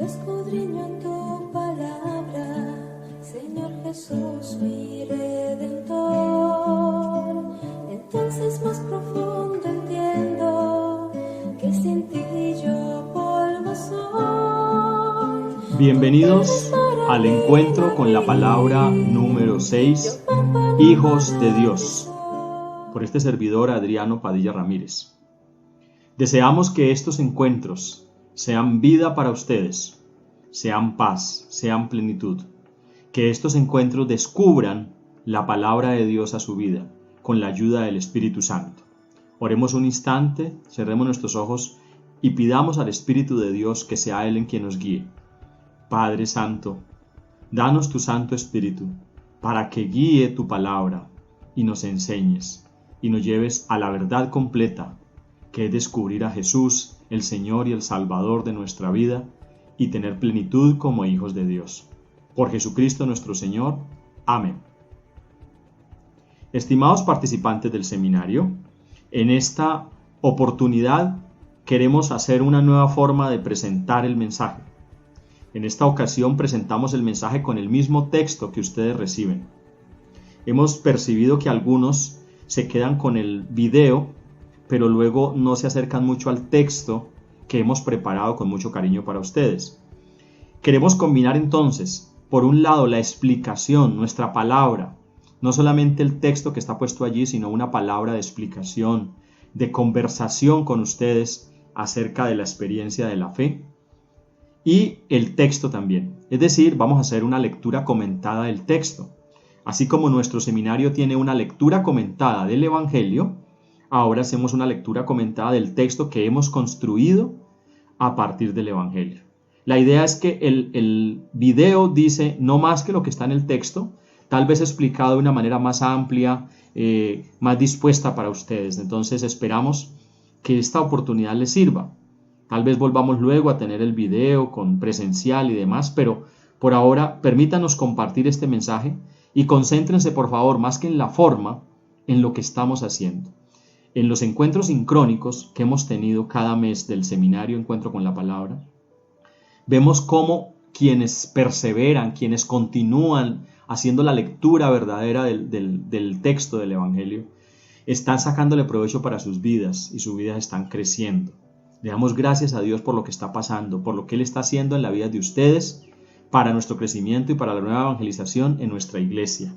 Escudriño tu palabra, Señor Jesús, mi Redentor. Entonces más profundo entiendo que sin ti yo polvo soy. Bienvenidos al encuentro con la palabra número 6, Hijos de Dios, por este servidor Adriano Padilla Ramírez. Deseamos que estos encuentros sean vida para ustedes, sean paz, sean plenitud, que estos encuentros descubran la palabra de Dios a su vida con la ayuda del Espíritu Santo. Oremos un instante, cerremos nuestros ojos y pidamos al Espíritu de Dios que sea Él en quien nos guíe. Padre Santo, danos tu Santo Espíritu para que guíe tu palabra y nos enseñes y nos lleves a la verdad completa, que es descubrir a Jesús, el Señor y el Salvador de nuestra vida, y tener plenitud como hijos de Dios. Por Jesucristo nuestro Señor. Amén. Estimados participantes del seminario, en esta oportunidad queremos hacer una nueva forma de presentar el mensaje. En esta ocasión presentamos el mensaje con el mismo texto que ustedes reciben. Hemos percibido que algunos se quedan con el video, pero luego no se acercan mucho al texto que hemos preparado con mucho cariño para ustedes. Queremos combinar entonces, por un lado, la explicación, nuestra palabra, no solamente el texto que está puesto allí, sino una palabra de explicación, de conversación con ustedes acerca de la experiencia de la fe, y el texto también. Es decir, vamos a hacer una lectura comentada del texto. Así como nuestro seminario tiene una lectura comentada del Evangelio, ahora hacemos una lectura comentada del texto que hemos construido a partir del Evangelio. La idea es que el video dice no más que lo que está en el texto, tal vez explicado de una manera más amplia, más dispuesta para ustedes. Entonces esperamos que esta oportunidad les sirva. Tal vez volvamos luego a tener el video con presencial y demás, pero por ahora permítanos compartir este mensaje y concéntrense por favor más que en la forma, en lo que estamos haciendo. En los encuentros sincrónicos que hemos tenido cada mes del seminario Encuentro con la Palabra, vemos cómo quienes perseveran, quienes continúan haciendo la lectura verdadera del texto del Evangelio, están sacándole provecho para sus vidas y sus vidas están creciendo. Le damos gracias a Dios por lo que está pasando, por lo que Él está haciendo en la vida de ustedes, para nuestro crecimiento y para la nueva evangelización en nuestra iglesia.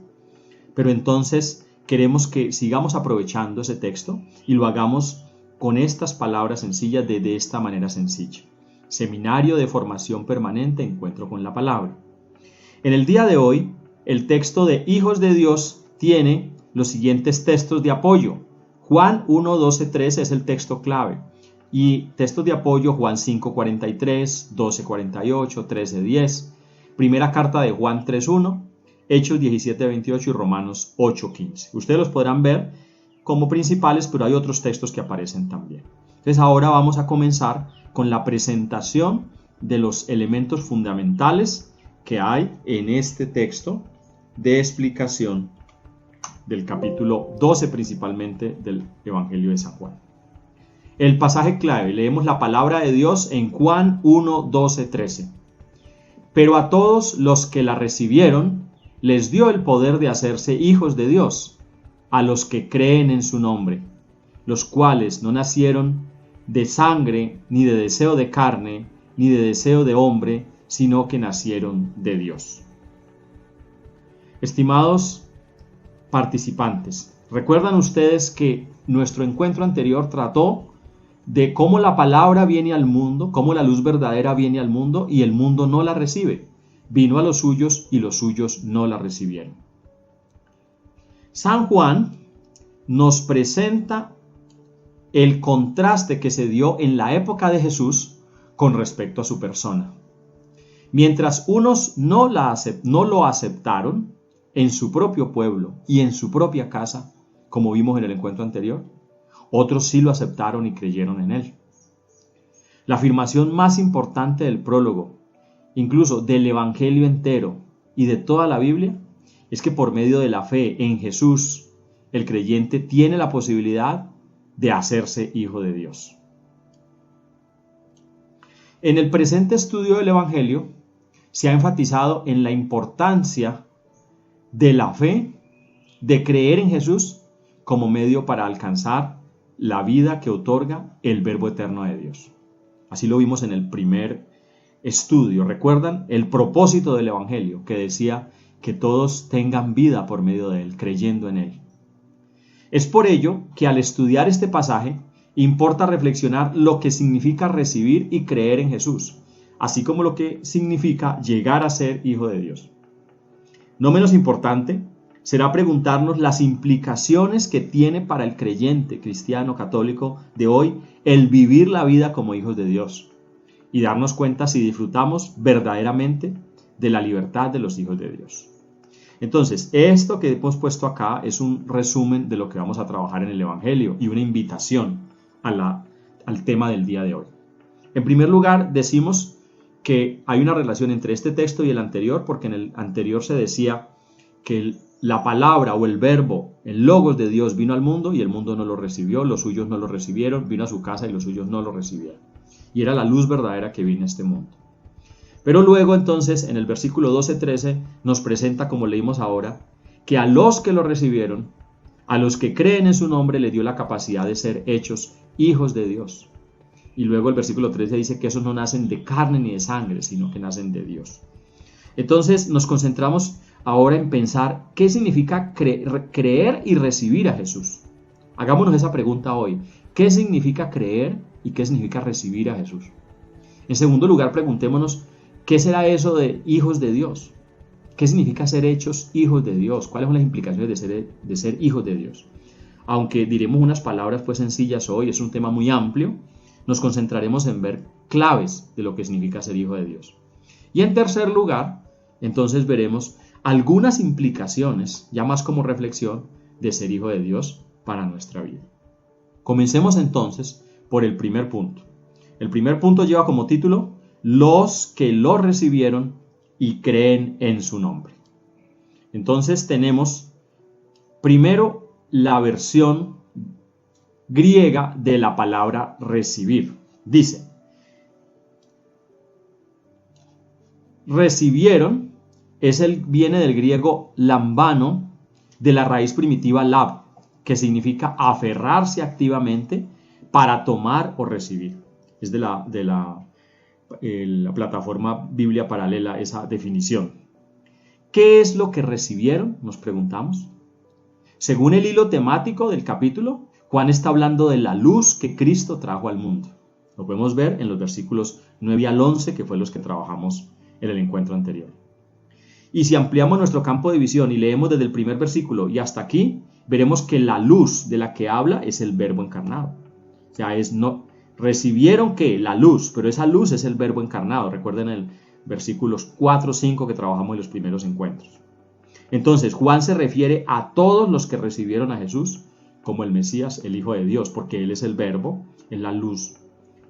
Pero entonces queremos que sigamos aprovechando ese texto y lo hagamos con estas palabras sencillas de esta manera sencilla. Seminario de Formación Permanente, Encuentro con la Palabra. En el día de hoy, el texto de Hijos de Dios tiene los siguientes textos de apoyo. Juan 1, 12, 13 es el texto clave. Y textos de apoyo: Juan 5:43, 12:48, 13:10, primera carta de Juan 3:1, Hechos 17:28 y Romanos 8:15. Ustedes los podrán ver como principales, pero hay otros textos que aparecen también. Entonces ahora vamos a comenzar con la presentación de los elementos fundamentales que hay en este texto de explicación del capítulo 12 principalmente del Evangelio de San Juan. El pasaje clave, leemos la palabra de Dios en Juan 1, 12, 13. Pero a todos los que la recibieron, les dio el poder de hacerse hijos de Dios, a los que creen en su nombre, los cuales no nacieron de sangre, ni de deseo de carne, ni de deseo de hombre, sino que nacieron de Dios. Estimados participantes, ¿recuerdan ustedes que nuestro encuentro anterior trató de cómo la palabra viene al mundo, cómo la luz verdadera viene al mundo y el mundo no la recibe? Vino a los suyos y los suyos no la recibieron. San Juan nos presenta el contraste que se dio en la época de Jesús con respecto a su persona. Mientras unos no lo aceptaron en su propio pueblo y en su propia casa, como vimos en el encuentro anterior, otros sí lo aceptaron y creyeron en él. La afirmación más importante del prólogo, incluso del Evangelio entero y de toda la Biblia, es que por medio de la fe en Jesús, el creyente tiene la posibilidad de hacerse hijo de Dios. En el presente estudio del Evangelio se ha enfatizado en la importancia de la fe, de creer en Jesús como medio para alcanzar la vida que otorga el Verbo eterno de Dios. Así lo vimos en el primer estudio. ¿Recuerdan? El propósito del Evangelio, que decía que todos tengan vida por medio de él, creyendo en él. Es por ello que al estudiar este pasaje importa reflexionar lo que significa recibir y creer en Jesús, así como lo que significa llegar a ser hijo de Dios. No menos importante será preguntarnos las implicaciones que tiene para el creyente cristiano católico de hoy el vivir la vida como hijos de Dios y darnos cuenta si disfrutamos verdaderamente de la libertad de los hijos de Dios. Entonces, esto que hemos puesto acá es un resumen de lo que vamos a trabajar en el Evangelio y una invitación al tema del día de hoy. En primer lugar, decimos que hay una relación entre este texto y el anterior, porque en el anterior se decía que la palabra o el verbo, el logos de Dios vino al mundo y el mundo no lo recibió, los suyos no lo recibieron, vino a su casa y los suyos no lo recibieron. Y era la luz verdadera que vino a este mundo. Pero luego entonces en el versículo 12-13 nos presenta, como leímos ahora, que a los que lo recibieron, a los que creen en su nombre, le dio la capacidad de ser hechos hijos de Dios. Y luego el versículo 13 dice que esos no nacen de carne ni de sangre, sino que nacen de Dios. Entonces nos concentramos ahora en pensar qué significa creer y recibir a Jesús. Hagámonos esa pregunta hoy. ¿Qué significa creer y qué significa recibir a Jesús? En segundo lugar, preguntémonos, ¿qué será eso de hijos de Dios? ¿Qué significa ser hechos hijos de Dios? ¿Cuáles son las implicaciones de ser hijos de Dios? Aunque diremos unas palabras pues sencillas hoy, es un tema muy amplio, nos concentraremos en ver claves de lo que significa ser hijo de Dios. Y en tercer lugar, entonces veremos algunas implicaciones, ya más como reflexión, de ser hijo de Dios para nuestra vida. Comencemos entonces por el primer punto. El primer punto lleva como título los que lo recibieron y creen en su nombre. Entonces tenemos primero la versión griega de la palabra recibir. Dice, recibieron viene del griego lambano, de la raíz primitiva lab, que significa aferrarse activamente para tomar o recibir. Es de la plataforma Biblia Paralela esa definición. ¿Qué es lo que recibieron? Nos preguntamos. Según el hilo temático del capítulo, Juan está hablando de la luz que Cristo trajo al mundo. Lo podemos ver en los versículos 9 al 11, que fue los que trabajamos en el encuentro anterior. Y si ampliamos nuestro campo de visión y leemos desde el primer versículo y hasta aquí, veremos que la luz de la que habla es el Verbo encarnado. O sea, recibieron que la luz, pero esa luz es el Verbo encarnado. Recuerden el versículos 4, 5 que trabajamos en los primeros encuentros. Entonces, Juan se refiere a todos los que recibieron a Jesús como el Mesías, el Hijo de Dios, porque Él es el Verbo, es la luz.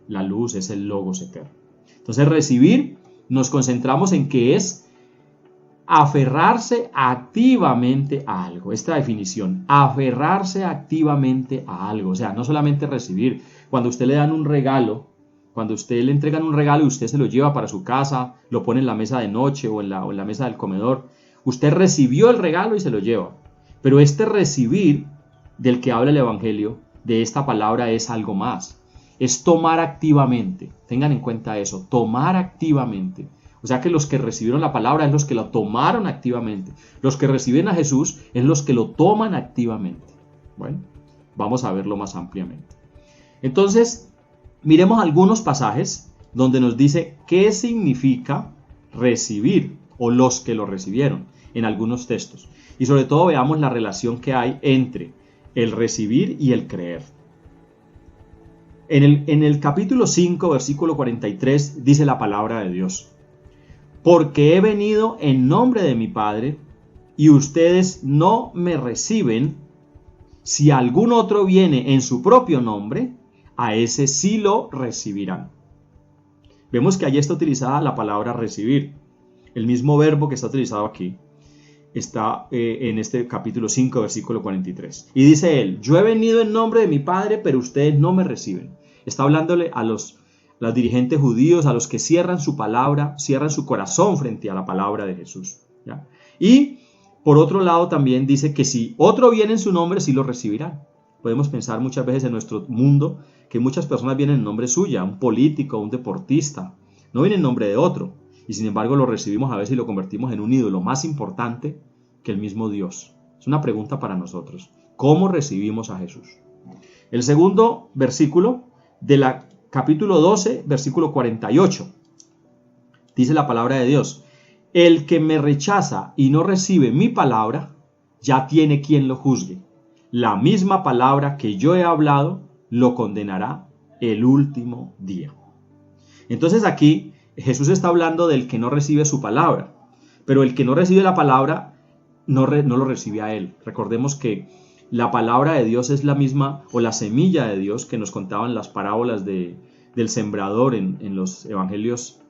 La luz es el Logos eterno. Entonces, recibir, nos concentramos en que es aferrarse activamente a algo. Esta definición, aferrarse activamente a algo. O sea, no solamente recibir. Cuando usted le dan un regalo, cuando usted le entregan un regalo y usted se lo lleva para su casa, lo pone en la mesa de noche o en la mesa del comedor, usted recibió el regalo y se lo lleva. Pero este recibir del que habla el Evangelio, de esta palabra, es algo más. Es tomar activamente. Tengan en cuenta eso, tomar activamente. O sea que los que recibieron la palabra es los que lo tomaron activamente. Los que reciben a Jesús es los que lo toman activamente. Bueno, vamos a verlo más ampliamente. Entonces, miremos algunos pasajes donde nos dice qué significa recibir o los que lo recibieron en algunos textos. Y sobre todo veamos la relación que hay entre el recibir y el creer. En el capítulo 5, versículo 43, dice la palabra de Dios. Porque he venido en nombre de mi Padre y ustedes no me reciben. Si algún otro viene en su propio nombre, a ese sí lo recibirán. Vemos que allí está utilizada la palabra recibir. El mismo verbo que está utilizado aquí está en este capítulo 5, versículo 43. Y dice él, yo he venido en nombre de mi Padre, pero ustedes no me reciben. Está hablándole a los dirigentes judíos, a los que cierran su palabra, cierran su corazón frente a la palabra de Jesús, ¿ya? Y por otro lado también dice que si otro viene en su nombre, sí lo recibirán. Podemos pensar muchas veces en nuestro mundo que muchas personas vienen en nombre suya, un político, un deportista, no viene en nombre de otro, y sin embargo lo recibimos a veces y lo convertimos en un ídolo más importante que el mismo Dios. Es una pregunta para nosotros. ¿Cómo recibimos a Jesús? El segundo versículo de la capítulo 12, versículo 48. Dice la palabra de Dios: el que me rechaza y no recibe mi palabra, ya tiene quien lo juzgue. La misma palabra que yo he hablado lo condenará el último día. Entonces aquí Jesús está hablando del que no recibe su palabra, pero el que no recibe la palabra no lo recibe a él. Recordemos que la palabra de Dios es la misma, o la semilla de Dios que nos contaban las parábolas del sembrador en los evangelios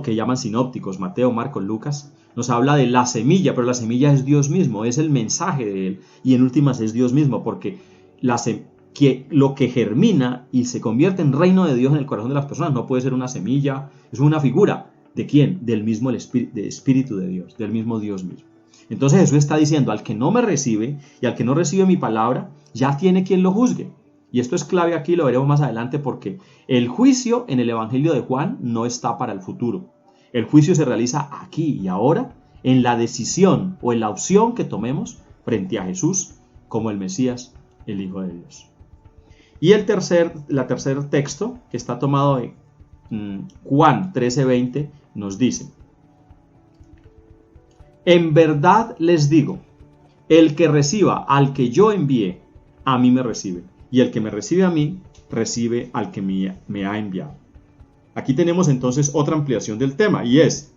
que llaman sinópticos, Mateo, Marcos, Lucas. Nos habla de la semilla, pero la semilla es Dios mismo, es el mensaje de él, y en últimas es Dios mismo, porque lo que germina y se convierte en reino de Dios en el corazón de las personas no puede ser una semilla, es una figura. ¿De quién? Del mismo Espíritu de Dios, del mismo Dios mismo. Entonces Jesús está diciendo: al que no me recibe y al que no recibe mi palabra, ya tiene quien lo juzgue. Y esto es clave aquí, lo veremos más adelante, porque el juicio en el Evangelio de Juan no está para el futuro. El juicio se realiza aquí y ahora, en la decisión o en la opción que tomemos frente a Jesús como el Mesías, el Hijo de Dios. Y el tercer texto, que está tomado de Juan 13:20, nos dice: en verdad les digo, el que reciba al que yo envié, a mí me recibe, y el que me recibe a mí, recibe al que me ha enviado. Aquí tenemos entonces otra ampliación del tema, y es: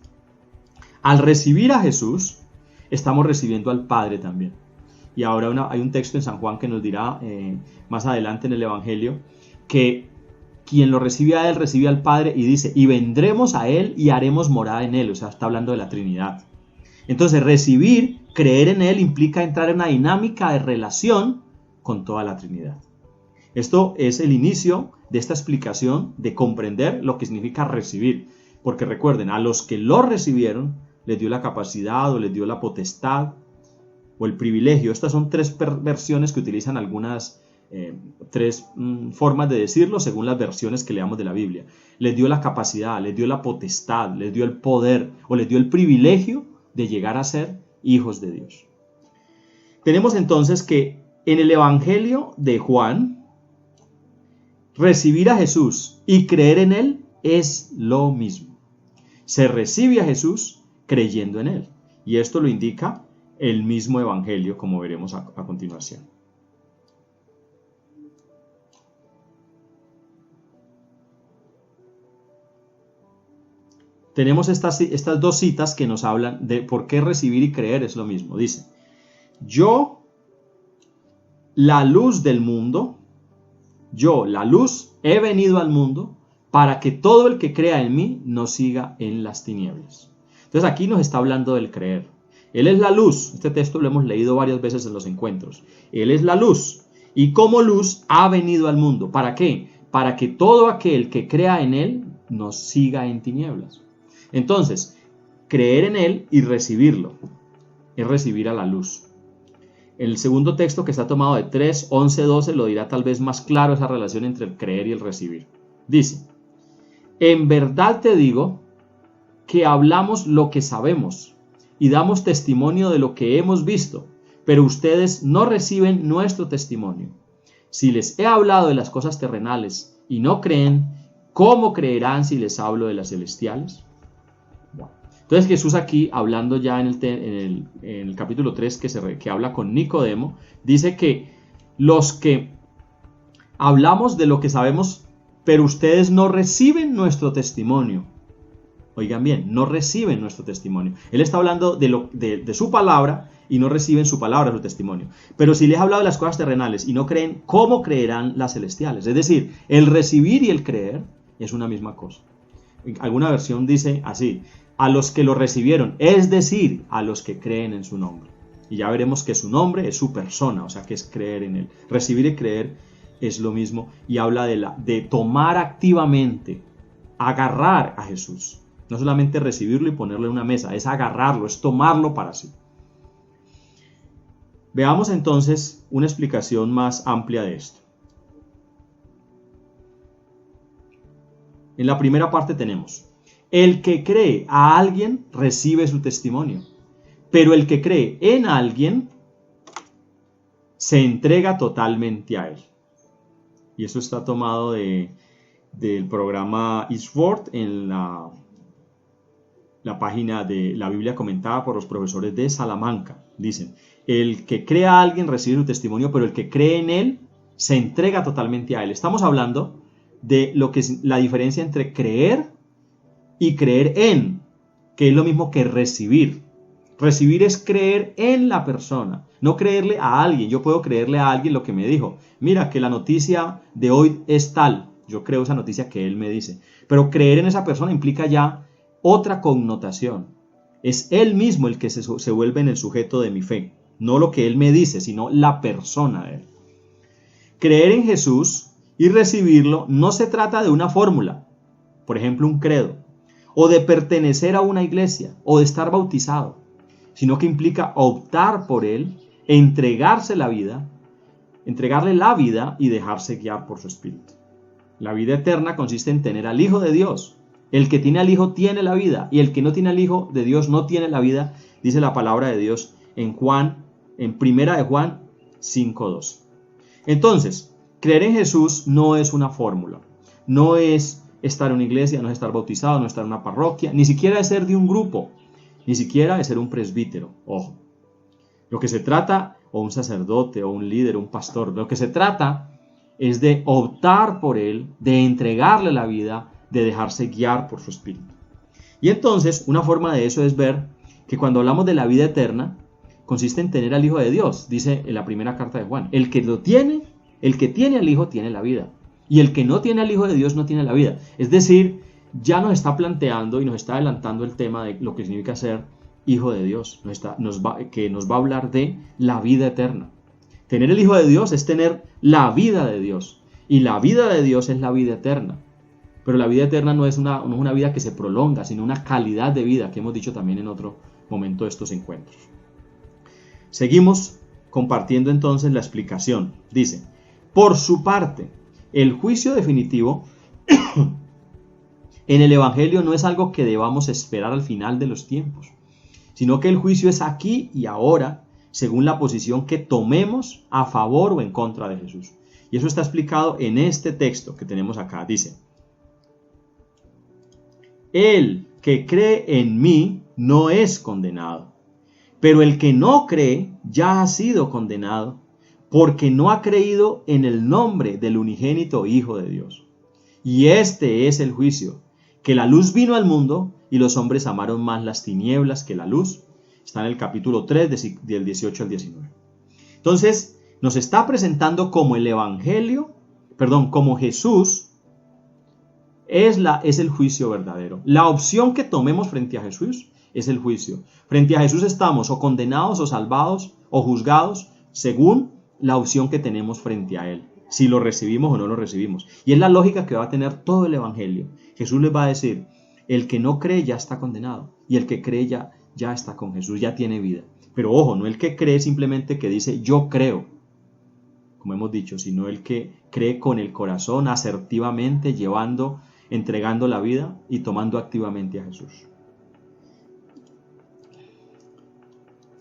al recibir a Jesús, estamos recibiendo al Padre también. Y ahora hay un texto en San Juan que nos dirá más adelante en el Evangelio que quien lo recibe a él, recibe al Padre, y dice: y vendremos a él y haremos morada en él. O sea, está hablando de la Trinidad. Entonces, recibir, creer en él, implica entrar en una dinámica de relación con toda la Trinidad. Esto es el inicio de esta explicación de comprender lo que significa recibir. Porque recuerden, a los que lo recibieron, les dio la capacidad o les dio la potestad o el privilegio. Estas son tres versiones que utilizan algunas, tres formas de decirlo según las versiones que leamos de la Biblia. Les dio la capacidad, les dio la potestad, les dio el poder o les dio el privilegio de llegar a ser hijos de Dios. Tenemos entonces que en el Evangelio de Juan, recibir a Jesús y creer en él es lo mismo. Se recibe a Jesús creyendo en él. Y esto lo indica el mismo Evangelio, como veremos a continuación. Tenemos estas dos citas que nos hablan de por qué recibir y creer es lo mismo. Dice: yo, la luz del mundo, yo, la luz, he venido al mundo para que todo el que crea en mí no siga en las tinieblas. Entonces aquí nos está hablando del creer. Él es la luz. Este texto lo hemos leído varias veces en los encuentros. Él es la luz. Y como luz ha venido al mundo. ¿Para qué? Para que todo aquel que crea en él no siga en tinieblas. Entonces, creer en él y recibirlo es recibir a la luz. El segundo texto, que está tomado de 3, 11, 12, lo dirá tal vez más claro esa relación entre el creer y el recibir. Dice: en verdad te digo que hablamos lo que sabemos y damos testimonio de lo que hemos visto, pero ustedes no reciben nuestro testimonio. Si les he hablado de las cosas terrenales y no creen, ¿cómo creerán si les hablo de las celestiales? Bueno, entonces Jesús aquí, hablando ya en el capítulo 3, que habla con Nicodemo, dice que los que hablamos de lo que sabemos, pero ustedes no reciben nuestro testimonio. Oigan bien, no reciben nuestro testimonio. Él está hablando de su palabra y no reciben su palabra, su testimonio. Pero si les he hablado de las cosas terrenales y no creen, ¿cómo creerán las celestiales? Es decir, el recibir y el creer es una misma cosa. Alguna versión dice así: a los que lo recibieron, es decir, a los que creen en su nombre. Y ya veremos que su nombre es su persona, o sea que es creer en él. Recibir y creer es lo mismo y habla de tomar activamente, agarrar a Jesús. No solamente recibirlo y ponerlo en una mesa, es agarrarlo, es tomarlo para sí. Veamos entonces una explicación más amplia de esto. En la primera parte tenemos: el que cree a alguien recibe su testimonio, pero el que cree en alguien se entrega totalmente a él. Y eso está tomado del programa Eastward en la página de la Biblia comentada por los profesores de Salamanca. Dicen: el que cree a alguien recibe su testimonio, pero el que cree en él se entrega totalmente a él. Estamos hablando de lo que es la diferencia entre creer y creer en, que es lo mismo que recibir. Recibir es creer en la persona, no creerle a alguien. Yo puedo creerle a alguien lo que me dijo. Mira, que la noticia de hoy es tal. Yo creo esa noticia que él me dice. Pero creer en esa persona implica ya otra connotación. Es él mismo el que se vuelve en el sujeto de mi fe. No lo que él me dice, sino la persona de él. Creer en Jesús y recibirlo no se trata de una fórmula, por ejemplo un credo, o de pertenecer a una iglesia, o de estar bautizado, sino que implica optar por él, entregarle la vida y dejarse guiar por su espíritu. La vida eterna consiste en tener al Hijo de Dios. El que tiene al Hijo tiene la vida, y el que no tiene al Hijo de Dios no tiene la vida, dice la palabra de Dios en Primera de Juan 5:2. Entonces, creer en Jesús no es una fórmula, no es estar en una iglesia, no es estar bautizado, no es estar en una parroquia, ni siquiera es ser de un grupo, ni siquiera de ser un presbítero, ojo. Lo que se trata, o un sacerdote, o un líder, un pastor, lo que se trata es de optar por él, de entregarle la vida, de dejarse guiar por su espíritu. Y entonces, una forma de eso es ver que cuando hablamos de la vida eterna, consiste en tener al Hijo de Dios, dice en la primera carta de Juan. El que tiene al Hijo tiene la vida, y el que no tiene al Hijo de Dios no tiene la vida. Es decir, ya nos está planteando y nos está adelantando el tema de lo que significa ser Hijo de Dios, que nos va a hablar de la vida eterna. Tener el Hijo de Dios es tener la vida de Dios, y la vida de Dios es la vida eterna. Pero la vida eterna no es una vida que se prolonga, sino una calidad de vida, que hemos dicho también en otro momento de estos encuentros. Seguimos compartiendo entonces la explicación. Dice: por su parte, el juicio definitivo en el Evangelio no es algo que debamos esperar al final de los tiempos, sino que el juicio es aquí y ahora, según la posición que tomemos a favor o en contra de Jesús. Y eso está explicado en este texto que tenemos acá. Dice: el que cree en mí no es condenado, pero el que no cree ya ha sido condenado, porque no ha creído en el nombre del unigénito Hijo de Dios. Y este es el juicio, que la luz vino al mundo y los hombres amaron más las tinieblas que la luz. Está en el capítulo 3, del 18 al 19. Entonces, nos está presentando como como Jesús es el juicio verdadero. La opción que tomemos frente a Jesús es el juicio. Frente a Jesús estamos o condenados o salvados o juzgados según la opción que tenemos frente a Él, si lo recibimos o no lo recibimos. Y es la lógica que va a tener todo el Evangelio. Jesús les va a decir: el que no cree ya está condenado, y el que cree ya está con Jesús, ya tiene vida. Pero ojo, no el que cree simplemente que dice yo creo, como hemos dicho, sino el que cree con el corazón, asertivamente, entregando la vida y tomando activamente a Jesús.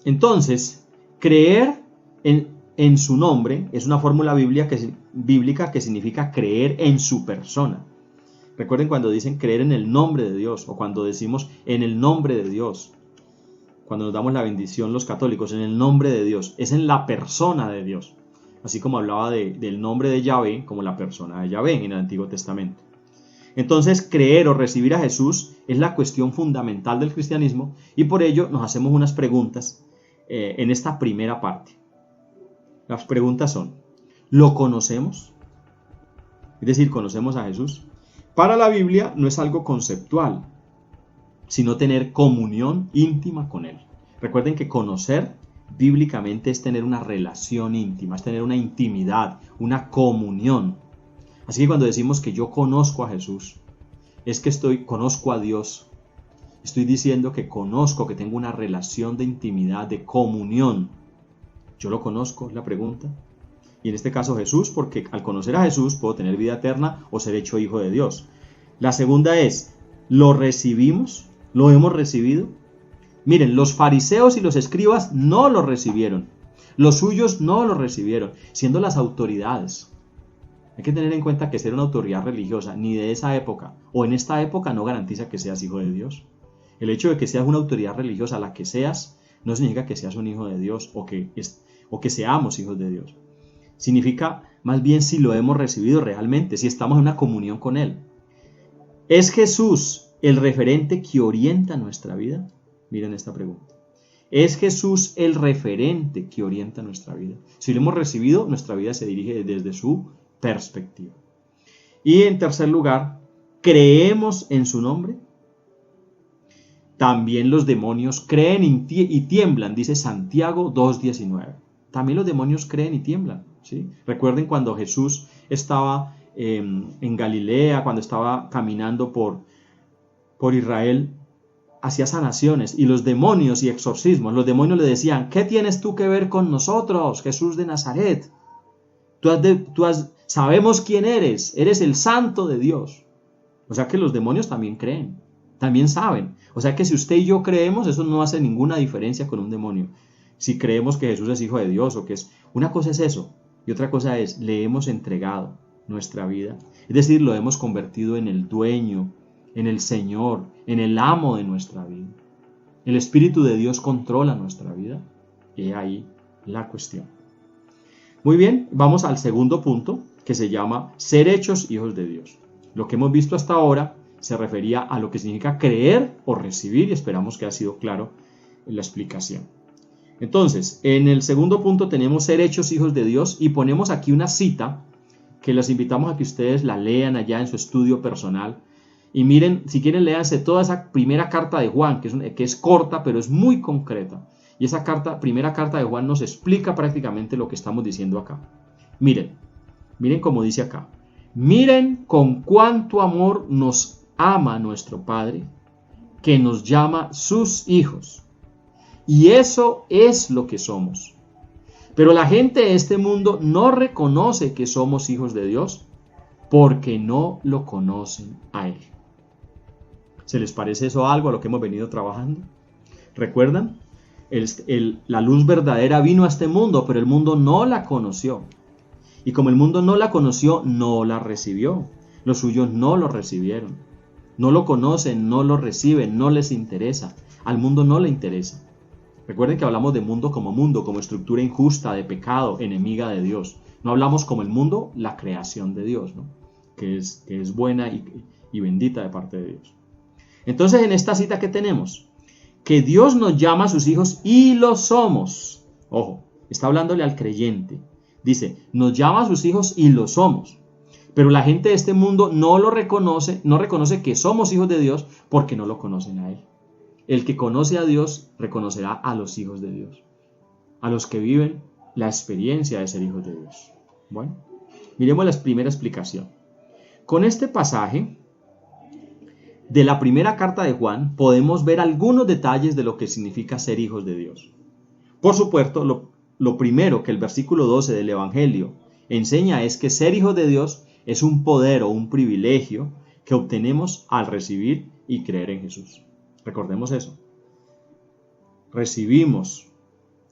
Entonces, creer en su nombre es una fórmula bíblica que significa creer en su persona. Recuerden cuando dicen creer en el nombre de Dios, o cuando decimos en el nombre de Dios, cuando nos damos la bendición los católicos, en el nombre de Dios, es en la persona de Dios. Así como hablaba del nombre de Yahvé como la persona de Yahvé en el Antiguo Testamento. Entonces, creer o recibir a Jesús es la cuestión fundamental del cristianismo, y por ello nos hacemos unas preguntas en esta primera parte. Las preguntas son: ¿lo conocemos? Es decir, ¿conocemos a Jesús? Para la Biblia no es algo conceptual, sino tener comunión íntima con Él. Recuerden que conocer bíblicamente es tener una relación íntima, es tener una intimidad, una comunión. Así que cuando decimos que yo conozco a Jesús, es que conozco a Dios. Estoy diciendo que conozco, que tengo una relación de intimidad, de comunión. ¿Yo lo conozco? Es la pregunta. Y en este caso Jesús, porque al conocer a Jesús puedo tener vida eterna o ser hecho hijo de Dios. La segunda es, ¿lo recibimos? ¿Lo hemos recibido? Miren, los fariseos y los escribas no lo recibieron. Los suyos no lo recibieron, siendo las autoridades. Hay que tener en cuenta que ser una autoridad religiosa ni de esa época o en esta época no garantiza que seas hijo de Dios. El hecho de que seas una autoridad religiosa, la que seas, no significa que seas un hijo de Dios o que seamos hijos de Dios. Significa más bien si lo hemos recibido realmente, si estamos en una comunión con Él. ¿Es Jesús el referente que orienta nuestra vida? Miren esta pregunta. ¿Es Jesús el referente que orienta nuestra vida? Si lo hemos recibido, nuestra vida se dirige desde su perspectiva. Y en tercer lugar, ¿creemos en su nombre? También los demonios creen y tiemblan, dice Santiago 2:19. También los demonios creen y tiemblan, ¿sí? Recuerden cuando Jesús estaba en Galilea, cuando estaba caminando por Israel, hacía sanaciones y los demonios y exorcismos, los demonios le decían, ¿qué tienes tú que ver con nosotros, Jesús de Nazaret? Sabemos quién eres el santo de Dios. O sea que los demonios también creen, también saben. O sea que si usted y yo creemos, eso no hace ninguna diferencia con un demonio. Si creemos que Jesús es hijo de Dios o que es... Una cosa es eso y otra cosa es, le hemos entregado nuestra vida. Es decir, lo hemos convertido en el dueño, en el Señor, en el amo de nuestra vida. El Espíritu de Dios controla nuestra vida. Y ahí la cuestión. Muy bien, vamos al segundo punto, que se llama ser hechos hijos de Dios. Lo que hemos visto hasta ahora se refería a lo que significa creer o recibir, y esperamos que ha sido claro en la explicación. Entonces, en el segundo punto tenemos ser hechos hijos de Dios, y ponemos aquí una cita que los invitamos a que ustedes la lean allá en su estudio personal. Y miren, si quieren, léanse toda esa primera carta de Juan, que es corta, pero es muy concreta. Y esa primera carta de Juan nos explica prácticamente lo que estamos diciendo acá. Miren cómo dice acá. Miren con cuánto amor nos ama nuestro Padre, que nos llama sus hijos. Y eso es lo que somos. Pero la gente de este mundo no reconoce que somos hijos de Dios porque no lo conocen a Él. ¿Se les parece eso algo a lo que hemos venido trabajando? ¿Recuerdan? La luz verdadera vino a este mundo, pero el mundo no la conoció. Y como el mundo no la conoció, no la recibió. Los suyos no lo recibieron. No lo conocen, no lo reciben, no les interesa. Al mundo no le interesa. Recuerden que hablamos de mundo, como estructura injusta, de pecado, enemiga de Dios. No hablamos como el mundo, la creación de Dios, ¿no? que es buena y bendita de parte de Dios. Entonces, en esta cita, ¿qué tenemos? Que Dios nos llama a sus hijos y lo somos. Ojo, está hablándole al creyente. Dice, nos llama a sus hijos y lo somos. Pero la gente de este mundo no lo reconoce, no reconoce que somos hijos de Dios porque no lo conocen a Él. El que conoce a Dios reconocerá a los hijos de Dios, a los que viven la experiencia de ser hijos de Dios. Bueno, miremos la primera explicación. Con este pasaje de la primera carta de Juan podemos ver algunos detalles de lo que significa ser hijos de Dios. Por supuesto, lo primero que el versículo 12 del Evangelio enseña es que ser hijo de Dios es un poder o un privilegio que obtenemos al recibir y creer en Jesús. Recordemos eso. Recibimos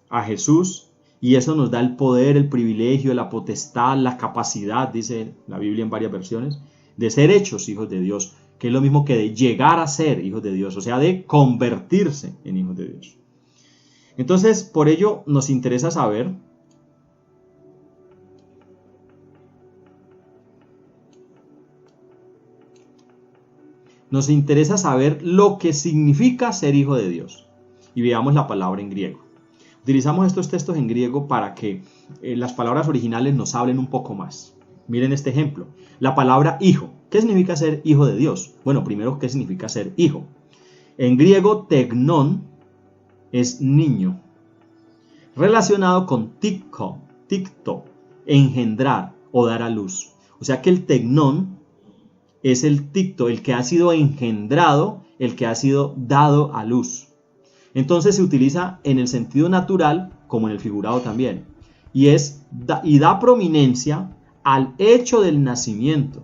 a Jesús y eso nos da el poder, el privilegio, la potestad, la capacidad, dice la Biblia en varias versiones, de ser hechos hijos de Dios, que es lo mismo que de llegar a ser hijos de Dios, o sea, de convertirse en hijos de Dios. Entonces, por ello nos interesa saber lo que significa ser hijo de Dios. Y veamos la palabra en griego. Utilizamos estos textos en griego para que las palabras originales nos hablen un poco más. Miren este ejemplo. La palabra hijo. ¿Qué significa ser hijo de Dios? Bueno, primero, ¿qué significa ser hijo? En griego, tegnon es niño. relacionado con tikto, engendrar o dar a luz. O sea que el tecnón es el tikto, el que ha sido engendrado, el que ha sido dado a luz. Entonces se utiliza en el sentido natural como en el figurado también. Y da prominencia al hecho del nacimiento.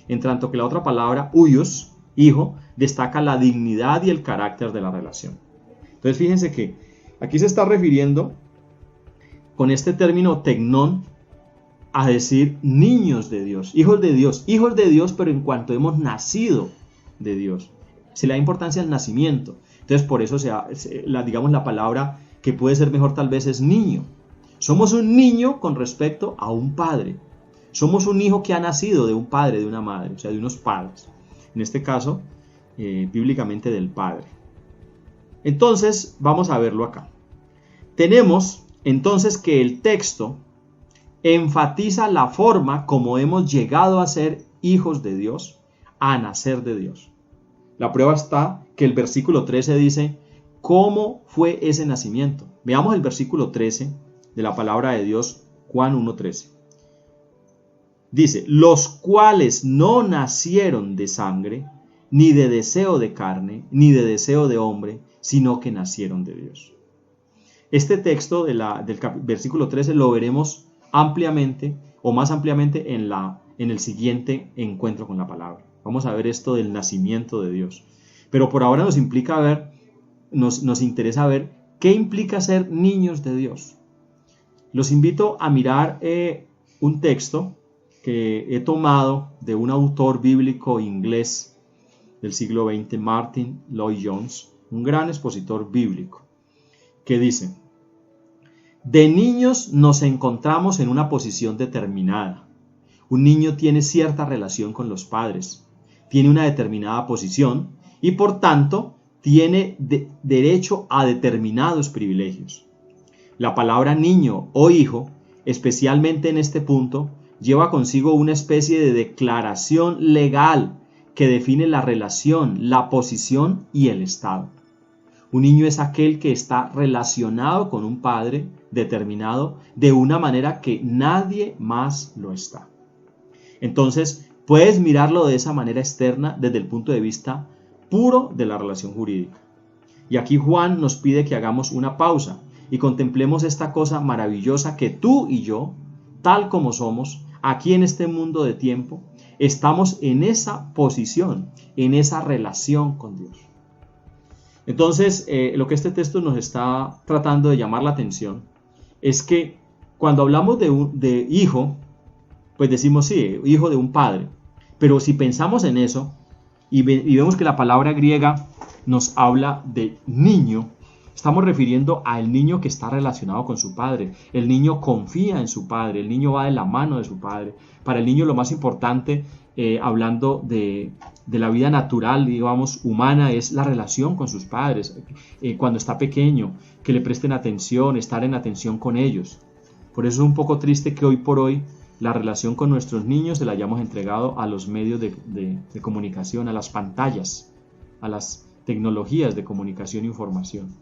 En tanto que la otra palabra, huios, hijo, destaca la dignidad y el carácter de la relación. Entonces fíjense que aquí se está refiriendo con este término tecnón a decir niños de Dios, hijos de Dios, pero en cuanto hemos nacido de Dios. Se le da importancia al nacimiento. Entonces por eso digamos la palabra que puede ser mejor tal vez es niño. Somos un niño con respecto a un padre. Somos un hijo que ha nacido de un padre, de una madre, o sea, de unos padres. En este caso, bíblicamente del padre. Entonces, vamos a verlo acá. Tenemos entonces que el texto enfatiza la forma como hemos llegado a ser hijos de Dios, a nacer de Dios. La prueba está que el versículo 13 dice, ¿cómo fue ese nacimiento? Veamos el versículo 13 de la palabra de Dios, Juan 1:13. Dice, los cuales no nacieron de sangre, ni de deseo de carne, ni de deseo de hombre, sino que nacieron de Dios. Este texto del versículo 13 lo veremos ampliamente o más ampliamente en el siguiente encuentro con la palabra. Vamos a ver esto del nacimiento de Dios. Pero por ahora nos interesa ver qué implica ser niños de Dios. Los invito a mirar un texto que he tomado de un autor bíblico inglés del siglo XX, Martin Lloyd-Jones, un gran expositor bíblico, que dice, de niños nos encontramos en una posición determinada. Un niño tiene cierta relación con los padres, tiene una determinada posición y por tanto tiene derecho a determinados privilegios. La palabra niño o hijo, especialmente en este punto, lleva consigo una especie de declaración legal que define la relación, la posición y el estado. Un niño es aquel que está relacionado con un padre determinado de una manera que nadie más lo está. Entonces, puedes mirarlo de esa manera externa desde el punto de vista puro de la relación jurídica. Y aquí Juan nos pide que hagamos una pausa y contemplemos esta cosa maravillosa que tú y yo, tal como somos, aquí en este mundo de tiempo, estamos en esa posición, en esa relación con Dios. Entonces, lo que este texto nos está tratando de llamar la atención es que cuando hablamos de hijo, pues decimos sí, hijo de un padre. Pero si pensamos en eso y vemos que la palabra griega nos habla de niño, estamos refiriendo al niño que está relacionado con su padre. El niño confía en su padre, el niño va de la mano de su padre. Para el niño lo más importante, hablando de la vida natural, digamos, humana, es la relación con sus padres. Cuando está pequeño, que le presten atención, estar en atención con ellos. Por eso es un poco triste que hoy por hoy la relación con nuestros niños se la hayamos entregado a los medios de comunicación, a las pantallas, a las tecnologías de comunicación e información.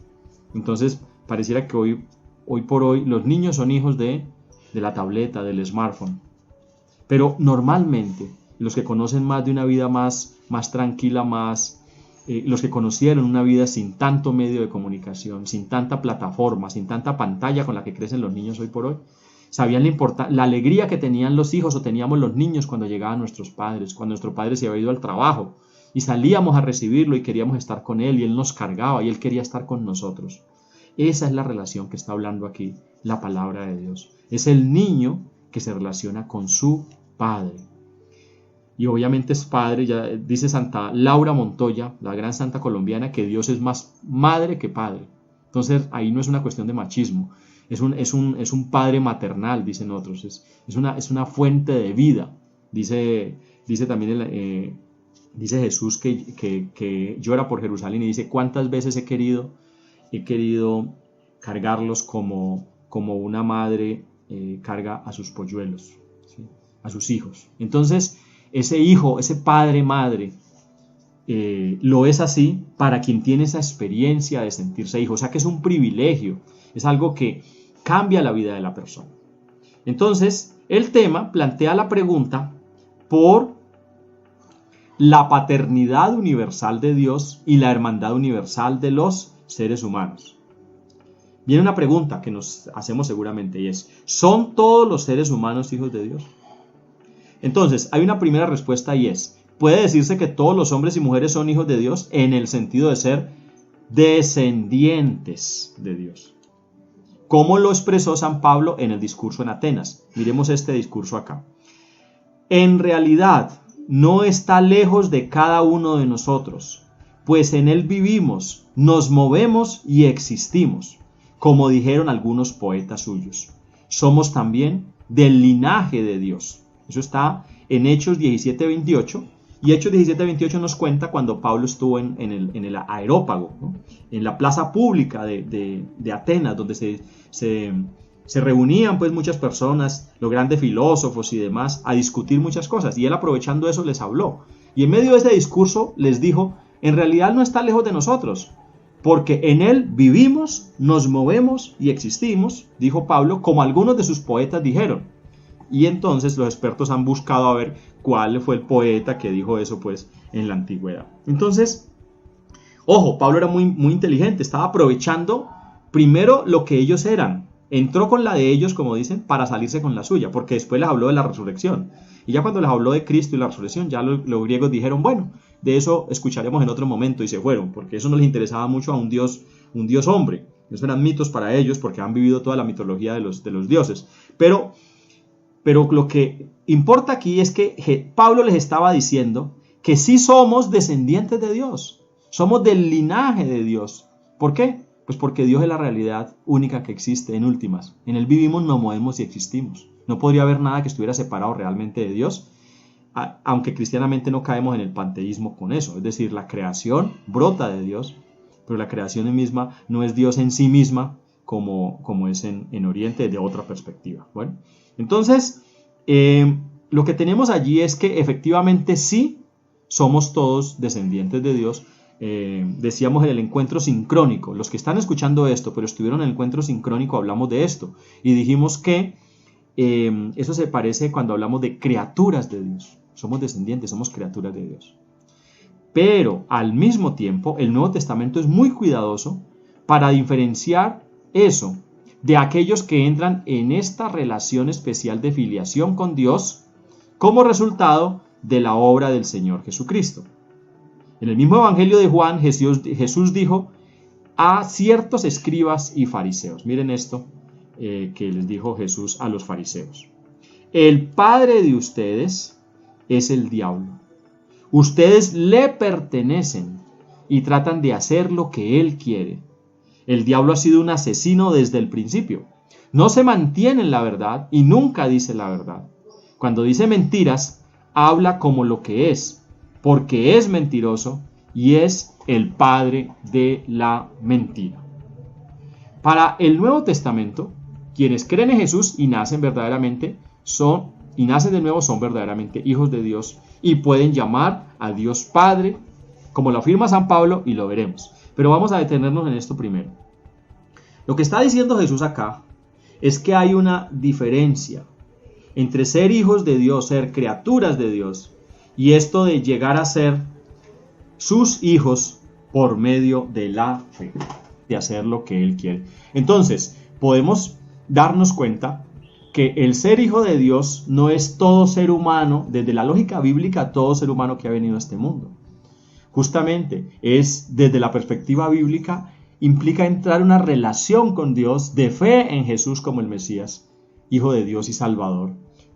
Entonces, pareciera que hoy por hoy los niños son hijos de la tableta, del smartphone. Pero normalmente, los que conocen más de una vida más tranquila, los que conocieron una vida sin tanto medio de comunicación, sin tanta plataforma, sin tanta pantalla con la que crecen los niños hoy por hoy, sabían la alegría que tenían los hijos o teníamos los niños cuando llegaban nuestros padres, cuando nuestro padre se había ido al trabajo y salíamos a recibirlo y queríamos estar con él y él nos cargaba y él quería estar con nosotros. Esa es la relación que está hablando aquí la palabra de Dios. Es el niño que se relaciona con su padre. Y obviamente es padre, ya dice Santa Laura Montoya, la gran santa colombiana, que Dios es más madre que padre. Entonces ahí no es una cuestión de machismo, es un padre maternal, dicen otros, es una fuente de vida. Dice también dice Jesús que llora por Jerusalén y dice, ¿cuántas veces he querido cargarlos como una madre carga a sus polluelos, ¿sí? A sus hijos? Entonces, ese hijo, ese padre, madre, lo es así para quien tiene esa experiencia de sentirse hijo. O sea que es un privilegio, es algo que cambia la vida de la persona. Entonces, el tema plantea la pregunta por la paternidad universal de Dios y la hermandad universal de los seres humanos. Viene una pregunta que nos hacemos seguramente y es, ¿son todos los seres humanos hijos de Dios? Entonces, hay una primera respuesta y es, puede decirse que todos los hombres y mujeres son hijos de Dios en el sentido de ser descendientes de Dios. ¿Cómo lo expresó San Pablo en el discurso en Atenas? Miremos este discurso acá. En realidad, no está lejos de cada uno de nosotros, pues en él vivimos, nos movemos y existimos, como dijeron algunos poetas suyos. Somos también del linaje de Dios. Eso está en Hechos 17:28, y Hechos 17:28 nos cuenta cuando Pablo estuvo en el Areópago, ¿no? En la plaza pública de Atenas, donde se reunían pues muchas personas, los grandes filósofos y demás, a discutir muchas cosas, y él aprovechando eso les habló. Y en medio de ese discurso les dijo, en realidad no está lejos de nosotros, porque en él vivimos, nos movemos y existimos, dijo Pablo, como algunos de sus poetas dijeron. Y entonces los expertos han buscado a ver cuál fue el poeta que dijo eso pues en la antigüedad. Entonces, ojo, Pablo era muy inteligente, estaba aprovechando primero lo que ellos eran. Entró con la de ellos, como dicen, para salirse con la suya, porque después les habló de la resurrección. Y ya cuando les habló de Cristo y la resurrección, ya los griegos dijeron, bueno, de eso escucharemos en otro momento, y se fueron, porque eso no les interesaba mucho a un dios hombre. Eso eran mitos para ellos, porque han vivido toda la mitología de los dioses. Pero lo que importa aquí es que Pablo les estaba diciendo que sí somos descendientes de Dios, somos del linaje de Dios. ¿Por qué? Pues porque Dios es la realidad única que existe en últimas. En él vivimos, nos movemos y existimos. No podría haber nada que estuviera separado realmente de Dios, aunque cristianamente no caemos en el panteísmo con eso. Es decir, la creación brota de Dios, pero la creación en misma no es Dios en sí misma como es en Oriente de otra perspectiva. Bueno, entonces lo que tenemos allí es que efectivamente sí somos todos descendientes de Dios. Decíamos en el encuentro sincrónico, los que están escuchando esto pero estuvieron en el encuentro sincrónico, hablamos de esto y dijimos que eso se parece cuando hablamos de criaturas de Dios. Somos descendientes, somos criaturas de Dios, pero al mismo tiempo el Nuevo Testamento es muy cuidadoso para diferenciar eso de aquellos que entran en esta relación especial de filiación con Dios como resultado de la obra del Señor Jesucristo. En el mismo Evangelio de Juan, Jesús dijo a ciertos escribas y fariseos. Miren esto que les dijo Jesús a los fariseos. El padre de ustedes es el diablo. Ustedes le pertenecen y tratan de hacer lo que él quiere. El diablo ha sido un asesino desde el principio. No se mantiene en la verdad y nunca dice la verdad. Cuando dice mentiras, habla como lo que es, porque es mentiroso y es el padre de la mentira. Para el Nuevo Testamento, quienes creen en Jesús y nacen verdaderamente nacen de nuevo son verdaderamente hijos de Dios y pueden llamar a Dios Padre, como lo afirma San Pablo, y lo veremos. Pero vamos a detenernos en esto primero. Lo que está diciendo Jesús acá es que hay una diferencia entre ser hijos de Dios, ser criaturas de Dios, y esto de llegar a ser sus hijos por medio de la fe, de hacer lo que Él quiere. Entonces, podemos darnos cuenta que el ser hijo de Dios no es todo ser humano, desde la lógica bíblica, todo ser humano que ha venido a este mundo. Justamente es desde la perspectiva bíblica, implica entrar en una relación con Dios de fe en Jesús como el Mesías, Hijo de Dios y Salvador,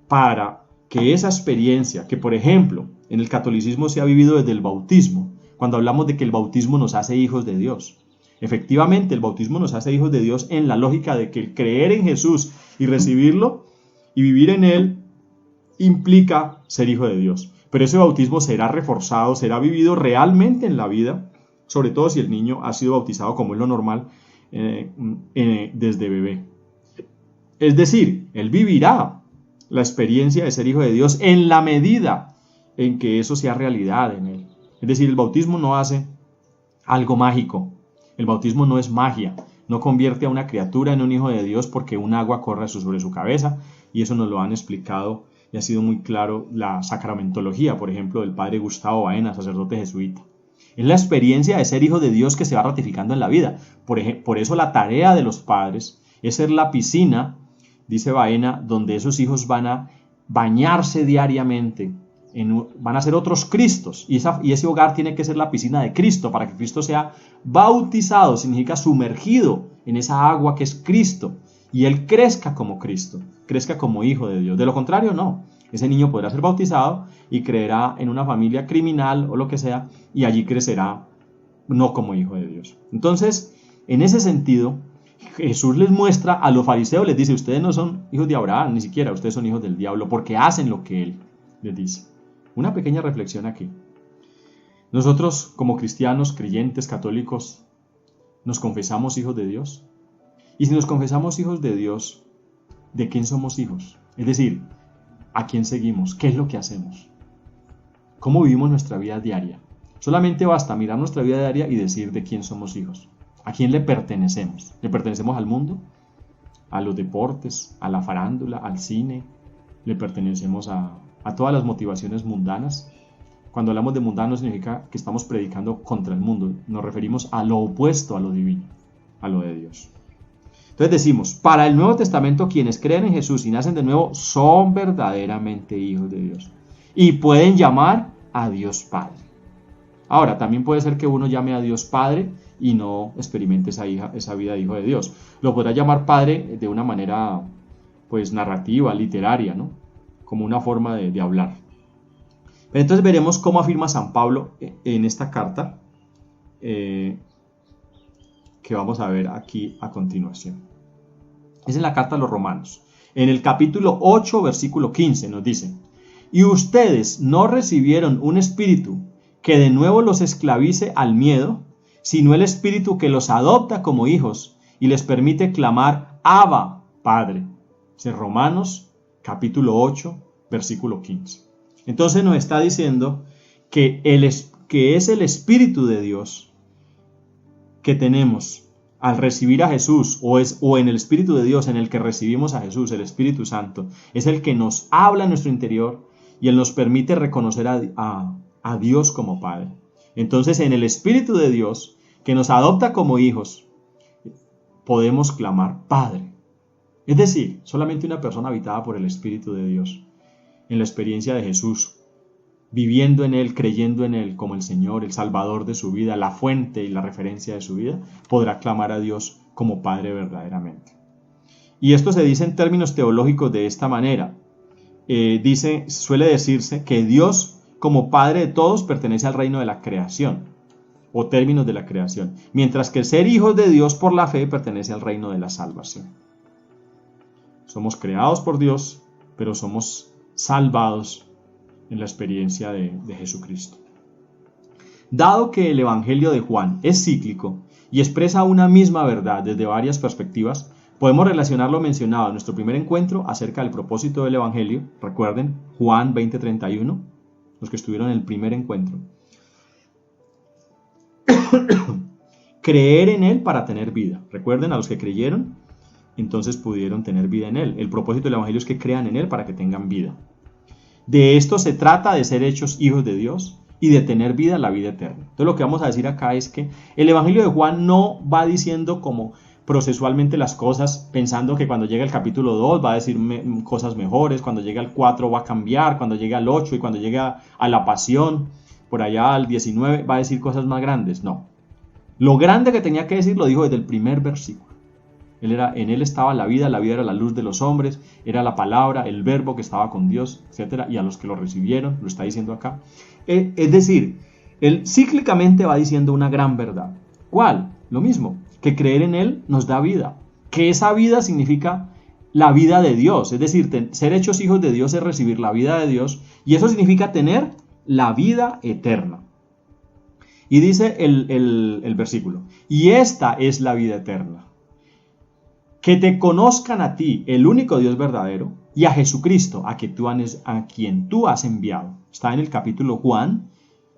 para que esa experiencia, que por ejemplo en el catolicismo se ha vivido desde el bautismo, cuando hablamos de que el bautismo nos hace hijos de Dios. Efectivamente, el bautismo nos hace hijos de Dios en la lógica de que el creer en Jesús y recibirlo y vivir en Él implica ser hijo de Dios. Pero ese bautismo será reforzado, será vivido realmente en la vida, sobre todo si el niño ha sido bautizado como es lo normal desde bebé. Es decir, él vivirá la experiencia de ser hijo de Dios en la medida en que eso sea realidad en él. Es decir, el bautismo no hace algo mágico. El bautismo no es magia. no convierte a una criatura en un hijo de Dios porque un agua corre sobre su cabeza, y eso nos lo han explicado y ha sido muy claro la sacramentología, por ejemplo, del padre Gustavo Baena, sacerdote jesuita. Es la experiencia de ser hijo de Dios que se va ratificando en la vida. Por eso la tarea de los padres es ser la piscina, dice Baena, donde esos hijos van a bañarse diariamente, van a ser otros Cristos, y ese hogar tiene que ser la piscina de Cristo, para que Cristo sea bautizado, significa sumergido en esa agua que es Cristo, y él crezca como Cristo, crezca como hijo de Dios. De lo contrario, no. Ese niño podrá ser bautizado y creerá en una familia criminal o lo que sea, y allí crecerá no como hijo de Dios. Entonces, en ese sentido, Jesús les muestra a los fariseos, les dice: ustedes no son hijos de Abraham, ni siquiera, ustedes son hijos del diablo, porque hacen lo que él les dice. Una pequeña reflexión aquí. Nosotros, como cristianos, creyentes, católicos, ¿nos confesamos hijos de Dios? Y si nos confesamos hijos de Dios, ¿de quién somos hijos? Es decir, ¿a quién seguimos? ¿Qué es lo que hacemos? ¿Cómo vivimos nuestra vida diaria? Solamente basta mirar nuestra vida diaria y decir de quién somos hijos. ¿A quién le pertenecemos? ¿Le pertenecemos al mundo? ¿A los deportes? ¿A la farándula? ¿Al cine? ¿Le pertenecemos a todas las motivaciones mundanas? Cuando hablamos de mundano significa que estamos predicando contra el mundo. Nos referimos a lo opuesto a lo divino, a lo de Dios. Entonces decimos, para el Nuevo Testamento, quienes creen en Jesús y nacen de nuevo son verdaderamente hijos de Dios y pueden llamar a Dios Padre. Ahora, también puede ser que uno llame a Dios Padre y no experimente esa vida de hijo de Dios. Lo podrá llamar Padre de una manera pues narrativa, literaria, ¿no? Como una forma de hablar. Pero entonces veremos cómo afirma San Pablo en esta carta que vamos a ver aquí a continuación. Es en la carta a los Romanos. En el capítulo 8, versículo 15 nos dice: y ustedes no recibieron un espíritu que de nuevo los esclavice al miedo, sino el espíritu que los adopta como hijos y les permite clamar: Abba, Padre. Es Romanos capítulo 8, versículo 15. Entonces nos está diciendo que es el Espíritu de Dios que tenemos al recibir a Jesús, o en el Espíritu de Dios en el que recibimos a Jesús, el Espíritu Santo, es el que nos habla en nuestro interior y él nos permite reconocer a Dios como Padre. Entonces, en el Espíritu de Dios, que nos adopta como hijos, podemos clamar Padre. Es decir, solamente una persona habitada por el Espíritu de Dios, en la experiencia de Jesús, viviendo en Él, creyendo en Él como el Señor, el Salvador de su vida, la fuente y la referencia de su vida, podrá clamar a Dios como Padre verdaderamente. Y esto se dice en términos teológicos de esta manera. Suele decirse que Dios, como Padre de todos, pertenece al reino de la creación, o términos de la creación, mientras que el ser hijos de Dios por la fe pertenece al reino de la salvación. Somos creados por Dios, pero somos salvados en la experiencia de Jesucristo. Dado que el Evangelio de Juan es cíclico y expresa una misma verdad desde varias perspectivas, podemos relacionar lo mencionado en nuestro primer encuentro acerca del propósito del Evangelio. Recuerden, Juan 20:31, los que estuvieron en el primer encuentro. Creer en Él para tener vida. Recuerden, a los que creyeron, entonces pudieron tener vida en Él. El propósito del Evangelio es que crean en Él para que tengan vida. De esto se trata, de ser hechos hijos de Dios y de tener vida, la vida eterna. Entonces lo que vamos a decir acá es que el Evangelio de Juan no va diciendo como procesualmente las cosas, pensando que cuando llega el capítulo 2 va a decir cosas mejores, cuando llega al 4 va a cambiar, cuando llega al 8 y cuando llega a la pasión, por allá al 19 va a decir cosas más grandes. No. Lo grande que tenía que decir lo dijo desde el primer versículo. En él estaba la vida era la luz de los hombres, era la palabra, el verbo que estaba con Dios, etc. Y a los que lo recibieron, lo está diciendo acá. Es decir, él cíclicamente va diciendo una gran verdad. ¿Cuál? Lo mismo, que creer en él nos da vida. Que esa vida significa la vida de Dios. Es decir, ser hechos hijos de Dios es recibir la vida de Dios. Y eso significa tener la vida eterna. Y dice el versículo: y esta es la vida eterna, que te conozcan a ti, el único Dios verdadero, y a Jesucristo, a quien tú has enviado. Está en el capítulo Juan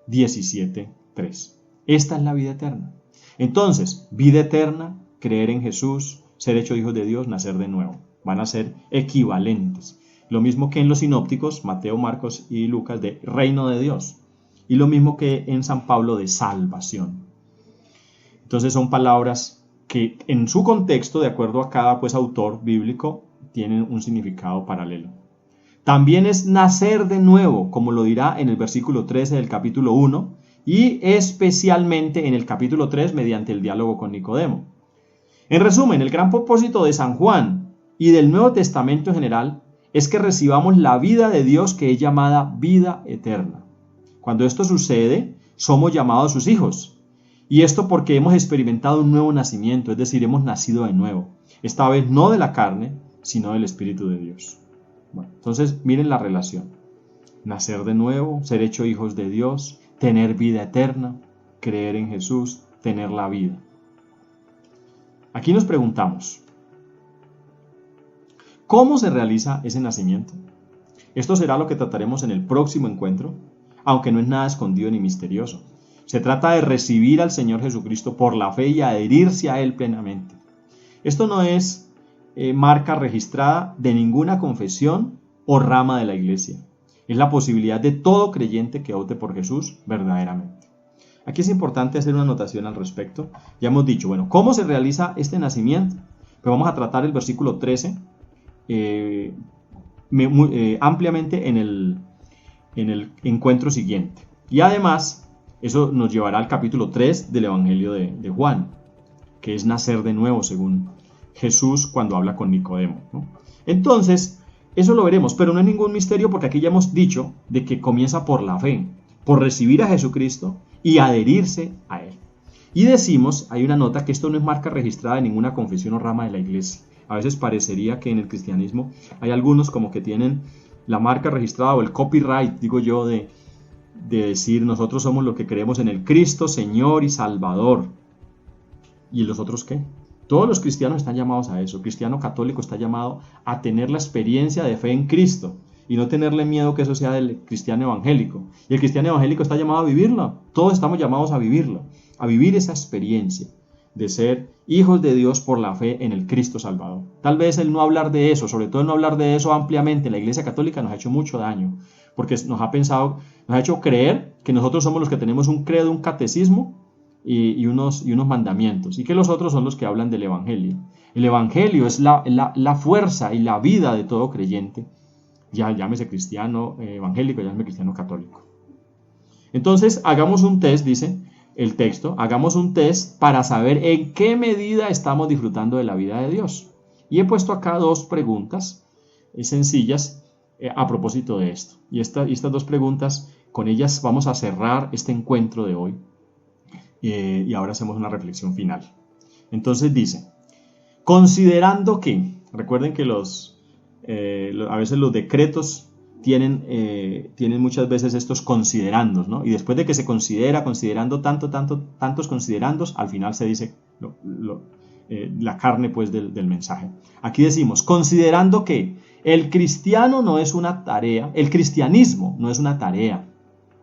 17:3. Esta es la vida eterna. Entonces, vida eterna, creer en Jesús, ser hecho hijos de Dios, nacer de nuevo. Van a ser equivalentes. Lo mismo que en los sinópticos, Mateo, Marcos y Lucas, de reino de Dios. Y lo mismo que en San Pablo, de salvación. Entonces son palabras que en su contexto, de acuerdo a cada autor bíblico, tienen un significado paralelo. También es nacer de nuevo, como lo dirá en el versículo 13 del capítulo 1, y especialmente en el capítulo 3 mediante el diálogo con Nicodemo. En resumen, el gran propósito de San Juan y del Nuevo Testamento en general es que recibamos la vida de Dios, que es llamada vida eterna. Cuando esto sucede, somos llamados sus hijos. Y esto porque hemos experimentado un nuevo nacimiento, es decir, hemos nacido de nuevo. Esta vez no de la carne, sino del Espíritu de Dios. Bueno, entonces miren la relación. Nacer de nuevo, ser hecho hijos de Dios, tener vida eterna, creer en Jesús, tener la vida. Aquí nos preguntamos, ¿cómo se realiza ese nacimiento? Esto será lo que trataremos en el próximo encuentro, aunque no es nada escondido ni misterioso. Se trata de recibir al Señor Jesucristo por la fe y adherirse a Él plenamente. Esto no es marca registrada de ninguna confesión o rama de la iglesia. Es la posibilidad de todo creyente que opte por Jesús verdaderamente. Aquí es importante hacer una anotación al respecto. Ya hemos dicho, bueno, ¿cómo se realiza este nacimiento? Pues vamos a tratar el versículo 13 ampliamente en el encuentro siguiente. Y además, eso nos llevará al capítulo 3 del Evangelio de Juan, que es nacer de nuevo según Jesús cuando habla con Nicodemo, ¿no? Entonces, eso lo veremos, pero no es ningún misterio porque aquí ya hemos dicho de que comienza por la fe, por recibir a Jesucristo y adherirse a Él. Y decimos, hay una nota, que esto no es marca registrada de ninguna confesión o rama de la iglesia. A veces parecería que en el cristianismo hay algunos como que tienen la marca registrada o el copyright, digo yo, de decir nosotros somos lo que creemos en el Cristo, Señor y Salvador. ¿Y los otros qué? Todos los cristianos están llamados a eso. El cristiano católico está llamado a tener la experiencia de fe en Cristo y no tenerle miedo que eso sea del cristiano evangélico. Y el cristiano evangélico está llamado a vivirlo. Todos estamos llamados a vivirlo, a vivir esa experiencia de ser hijos de Dios por la fe en el Cristo Salvador. Tal vez el no hablar de eso, sobre todo el no hablar de eso ampliamente en la Iglesia Católica, nos ha hecho mucho daño, porque nos ha hecho creer que nosotros somos los que tenemos un credo, un catecismo y unos mandamientos, y que los otros son los que hablan del Evangelio. El Evangelio es la fuerza y la vida de todo creyente, ya llámese cristiano evangélico, llámese cristiano católico. Entonces, hagamos un test, dice el texto, hagamos un test para saber en qué medida estamos disfrutando de la vida de Dios. Y he puesto acá dos preguntas sencillas a propósito de esto. Y estas dos preguntas, con ellas vamos a cerrar este encuentro de hoy. Y ahora hacemos una reflexión final. Entonces dice, considerando que, recuerden que a veces los decretos tienen muchas veces estos considerandos, ¿no? Y después de que se considerando tantos considerandos, al final se dice la carne pues del mensaje. Aquí decimos, considerando que el cristianismo no es una tarea,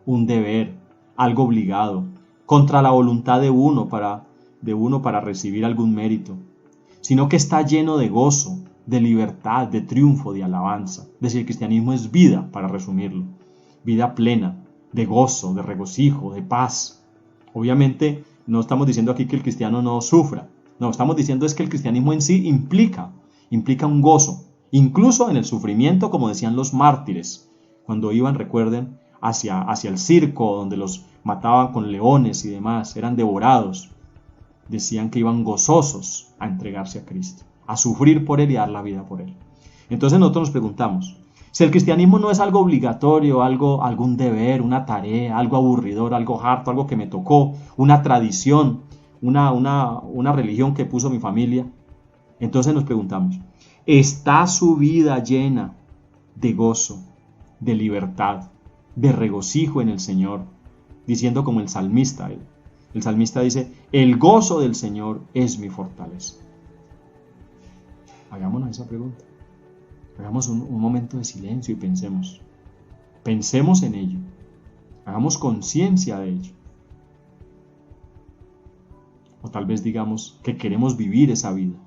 un deber, algo obligado, contra la voluntad de uno para recibir algún mérito, sino que está lleno de gozo, de libertad, de triunfo, de alabanza. Es decir, el cristianismo es vida, para resumirlo, vida plena, de gozo, de regocijo, de paz. Obviamente no estamos diciendo aquí que el cristiano no sufra, no, estamos diciendo es que el cristianismo en sí implica un gozo, incluso en el sufrimiento, como decían los mártires, cuando iban, recuerden, hacia el circo, donde los mataban con leones y demás, eran devorados, decían que iban gozosos a entregarse a Cristo, a sufrir por Él y dar la vida por Él. Entonces nosotros nos preguntamos, si el cristianismo no es algo obligatorio, algún deber, una tarea, algo aburridor, algo harto, algo que me tocó, una tradición, una religión que puso mi familia, entonces nos preguntamos, ¿está su vida llena de gozo, de libertad, de regocijo en el Señor? Diciendo como el salmista dice, el gozo del Señor es mi fortaleza. Hagámonos esa pregunta. Hagamos un momento de silencio y pensemos en ello. Hagamos conciencia de ello. o tal vez digamos que queremos vivir esa vida,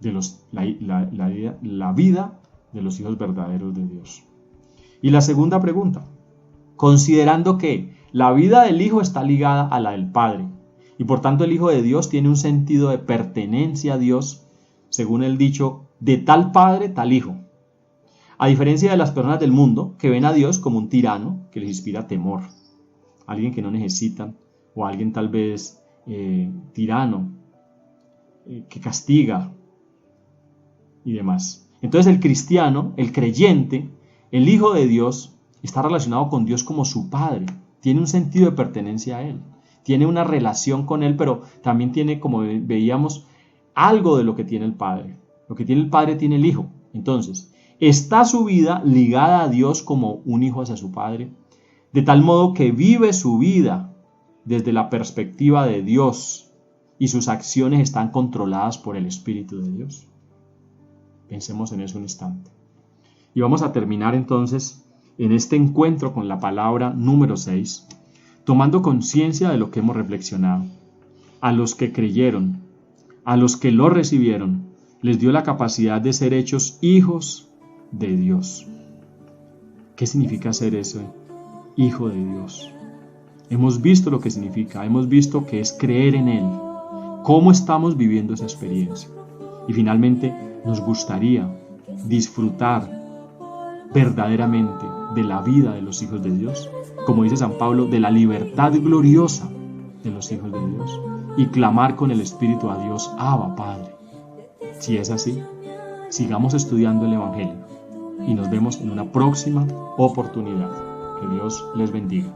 la vida de los hijos verdaderos de Dios. Y la segunda pregunta, considerando que la vida del Hijo está ligada a la del Padre, y por tanto el Hijo de Dios tiene un sentido de pertenencia a Dios, según el dicho, de tal Padre, tal Hijo. A diferencia de las personas del mundo, que ven a Dios como un tirano que les inspira temor, alguien que no necesitan, o alguien tal vez tirano, que castiga y demás. Entonces el cristiano, el creyente, el Hijo de Dios, está relacionado con Dios como su Padre, tiene un sentido de pertenencia a Él, tiene una relación con Él, pero también tiene, como veíamos, algo de lo que tiene el Padre. Lo que tiene el Padre tiene el Hijo. Entonces, está su vida ligada a Dios como un hijo hacia su Padre, de tal modo que vive su vida desde la perspectiva de Dios y sus acciones están controladas por el Espíritu de Dios. Pensemos en eso un instante. Y vamos a terminar entonces en este encuentro con la palabra número 6, tomando conciencia de lo que hemos reflexionado. A los que creyeron, a los que lo recibieron, les dio la capacidad de ser hechos hijos de Dios. ¿Qué significa ser eso? Hijo de Dios. Hemos visto lo que significa, hemos visto que es creer en Él. ¿Cómo estamos viviendo esa experiencia? Y finalmente, nos gustaría disfrutar verdaderamente de la vida de los hijos de Dios, como dice San Pablo, de la libertad gloriosa de los hijos de Dios, y clamar con el Espíritu a Dios, Abba, Padre. Si es así, sigamos estudiando el Evangelio y nos vemos en una próxima oportunidad. Que Dios les bendiga.